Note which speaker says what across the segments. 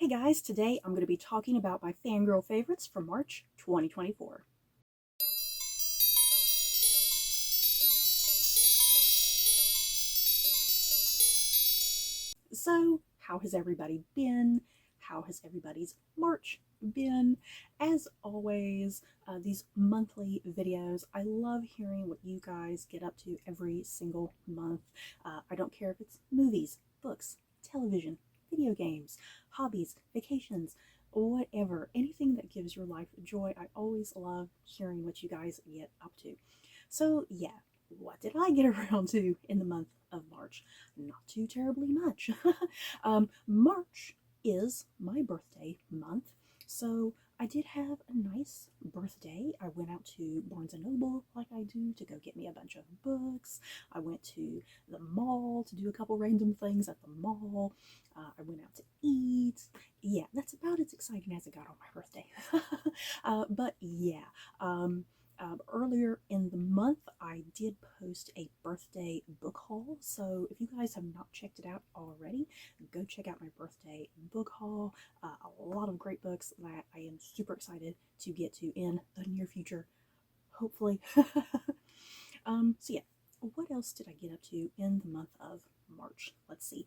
Speaker 1: Hey guys, today I'm going to be talking about my fangirl favorites for March 2024. So, how has everybody been? How has everybody's March been? As always, these monthly videos, I love hearing what you guys get up to every single month. I don't care if it's movies, books, television, video games, hobbies, vacations, whatever, anything that gives your life joy. I always love hearing what you guys get up to. So, yeah, what did I get around to in the month of March? Not too terribly much. March is my birthday month, so I did have a nice birthday. I went out to Barnes & Noble like I do to go get me a bunch of books. I went to the mall to do a couple random things at the mall. I went out to eat. Yeah, that's about as exciting as it got on my birthday. But yeah, earlier in the month, I did post a birthday book haul. So if you guys have not checked it out already, go check out my birthday book haul. A lot of great books that I am super excited to get to in the near future, hopefully. So yeah, what else did I get up to in the month of March? Let's see.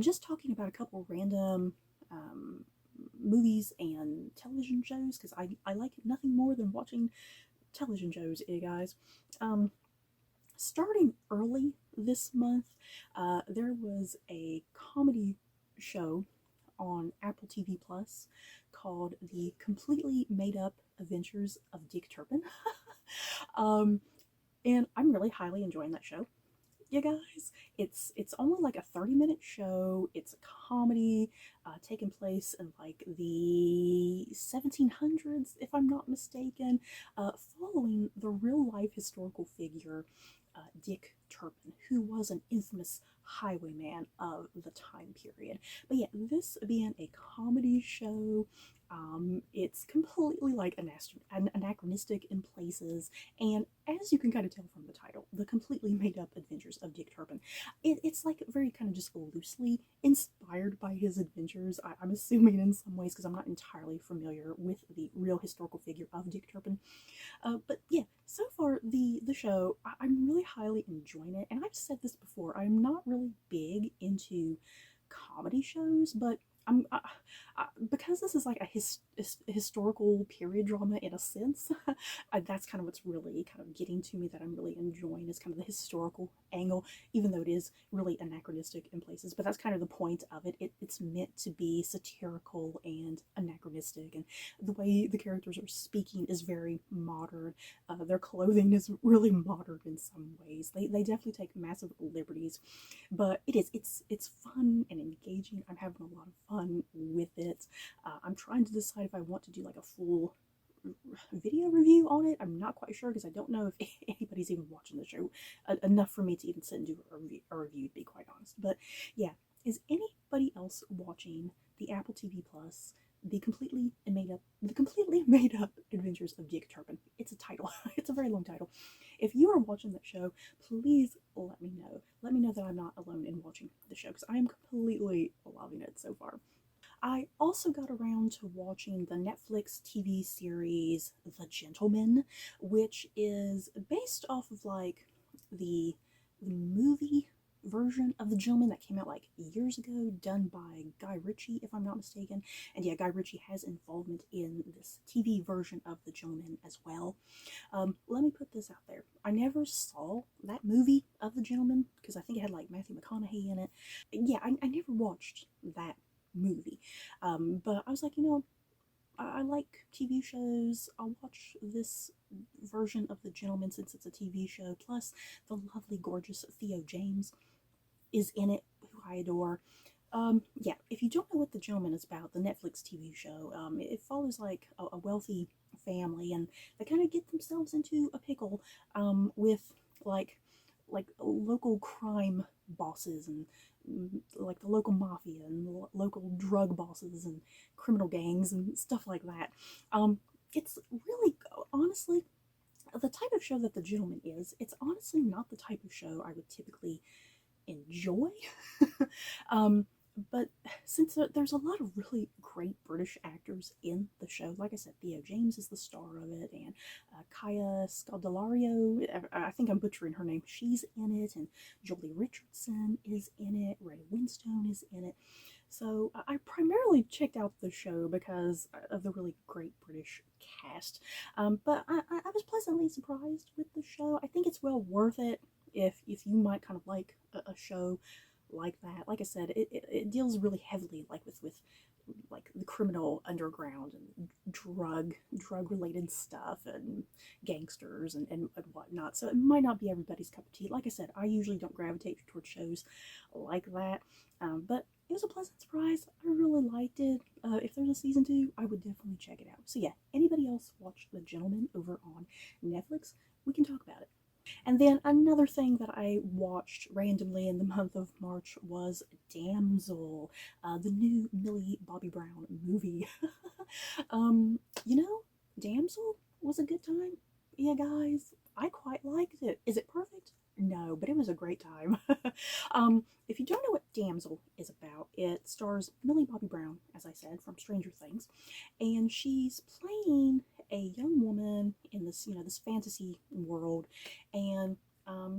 Speaker 1: Just talking about a couple random movies and television shows because I like nothing more than watching television shows, guys. Starting early this month, there was a comedy show on Apple TV Plus called The Completely Made Up Adventures of Dick Turpin. And I'm really highly enjoying that show. You guys, it's only like a 30-minute show. It's a comedy taking place in like the 1700s, if I'm not mistaken, following the real life historical figure Dick Turpin, who was an infamous highwayman of the time period. But yeah, this being a comedy show, it's completely like anachronistic in places, and as you can kind of tell from the title, The Completely Made Up Adventures of Dick Turpin, it's like very kind of just loosely inspired by his adventures. I'm assuming in some ways because I'm not entirely familiar with the real historical figure of Dick Turpin. But yeah, so far the show, I'm really highly enjoying it, and I've said this before, I'm not really big into comedy shows, but I'm because this is like a historical period drama in a sense. That's kind of what's really kind of getting to me, that I'm really enjoying, is kind of the historical angle, even though it is really anachronistic in places. But that's kind of the point of it. It's meant to be satirical and anachronistic, and the way the characters are speaking is very modern. Their clothing is really modern in some ways. They definitely take massive liberties, but it's fun and engaging. I'm having a lot of fun with it. I'm trying to decide if I want to do like a full video review on it. I'm not quite sure because I don't know if anybody's even watching the show enough for me to even sit and do a review, to be quite honest. But yeah, is anybody else watching the Apple TV Plus the completely made up Adventures of Dick Turpin? It's a title. It's a very long title. If you are watching that show, please let me know. Let me know that I'm not alone in watching the show, because I am completely loving it so far. I also got around to watching the Netflix TV series The Gentleman, which is based off of like the movie version of The Gentleman that came out like years ago, done by Guy Ritchie, if I'm not mistaken. And yeah, Guy Ritchie has involvement in this TV version of The Gentleman as well. Let me put this out there. I never saw that movie of The Gentleman because I think it had like Matthew McConaughey in it. Yeah, I never watched that movie. But I was like, I like TV shows. I'll watch this version of The Gentleman since it's a TV show. Plus, the lovely, gorgeous Theo James is in it, who I adore. Yeah, if you don't know what The Gentleman is about, the Netflix TV show, it follows like a wealthy family, and they kind of get themselves into a pickle with like local crime bosses, and like the local mafia and local drug bosses and criminal gangs and stuff like that. It's really, honestly, the type of show that The Gentleman is, it's honestly not the type of show I would typically enjoy. um, But since there's a lot of really great British actors in the show, like I said, Theo James is the star of it, and Kaya Scodelario, I think I'm butchering her name, she's in it, and Jolie Richardson is in it, Ray Winstone is in it. So I primarily checked out the show because of the really great British cast. But I was pleasantly surprised with the show. I think it's well worth it if you might kind of like a show like that. Like I said, it deals really heavily like with like the criminal underground and drug related stuff and gangsters and whatnot. So it might not be everybody's cup of tea. Like I said, I usually don't gravitate towards shows like that. But it was a pleasant surprise. I really liked it. If there's a season 2, I would definitely check it out. So yeah, anybody else watch The Gentleman over on Netflix? We can talk about it. And then another thing that I watched randomly in the month of March was Damsel, the new Millie Bobby Brown movie. um, you know, Damsel was a good time. Yeah, guys, I quite liked it. Is it perfect? No, but it was a great time. If you don't know what Damsel is about, it stars Millie Bobby Brown, as I said, from Stranger Things, and she's playing a young woman in this, this fantasy world, and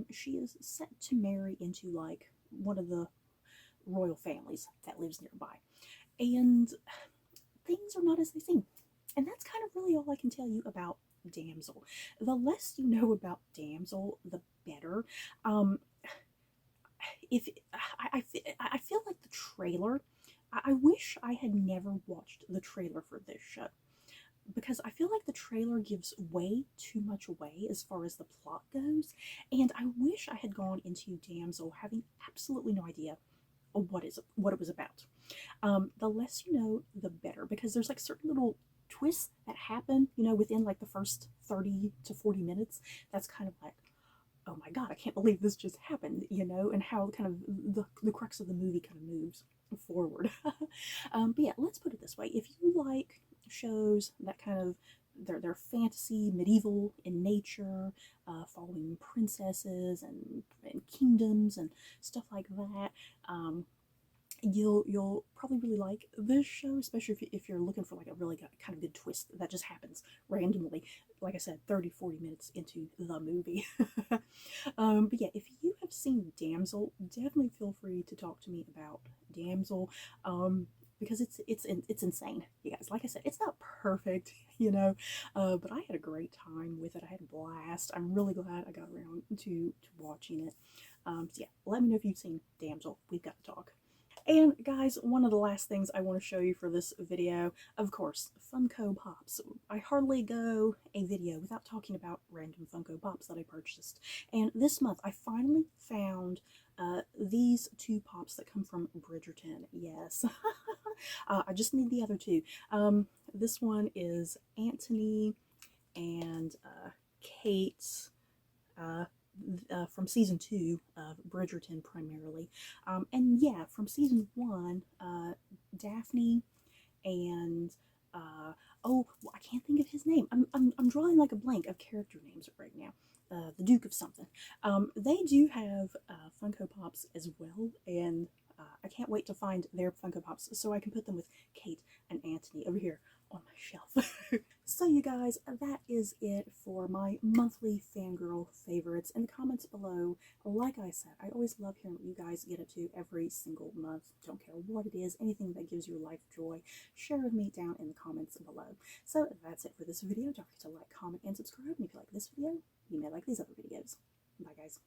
Speaker 1: she is set to marry into like one of the royal families that lives nearby, and things are not as they seem. And that's kind of really all I can tell you about Damsel. The less you know about Damsel, the better. Um, if I feel like the trailer, I wish I had never watched the trailer for this show, because I feel like the trailer gives way too much away as far as the plot goes, and I wish I had gone into Damsel having absolutely no idea what it was about. The less you know, the better, because there's like certain little twists that happen, within like the first 30 to 40 minutes. That's kind of like, oh my god, I can't believe this just happened, and how kind of the crux of the movie kind of moves forward. But yeah, let's put it this way: if you like shows that kind of they're fantasy, medieval in nature, following princesses and kingdoms and stuff like that, you'll probably really like this show, especially if you're looking for like a really kind of good twist that just happens randomly, like I said, 30-40 minutes into the movie. But yeah, if you have seen Damsel, definitely feel free to talk to me about Damsel, because it's insane, you guys. Like I said, it's not perfect, but I had a great time with it. I had a blast. I'm really glad I got around to watching it. So yeah, let me know if you've seen Damsel. We've got to talk. And guys, one of the last things I want to show you for this video, of course, Funko Pops. I hardly go a video without talking about random Funko Pops that I purchased. And this month I finally found these 2 pops that come from Bridgerton. Yes. I just need the other 2. This one is Anthony and Kate, from season 2 of Bridgerton primarily. And yeah, from season 1, Daphne and oh, I can't think of his name. I'm drawing like a blank of character names right now. The Duke of something. They do have Funko Pops as well, and I can't wait to find their Funko Pops so I can put them with Kate and Anthony over here on my shelf. So you guys, that is it for my monthly fangirl favorites. In the comments below, like I said, I always love hearing what you guys get up to every single month. Don't care what it is, anything that gives your life joy, share with me down in the comments below. So that's it for this video. Don't forget to like, comment, and subscribe. And if you like this video, you may like these other videos. Bye guys.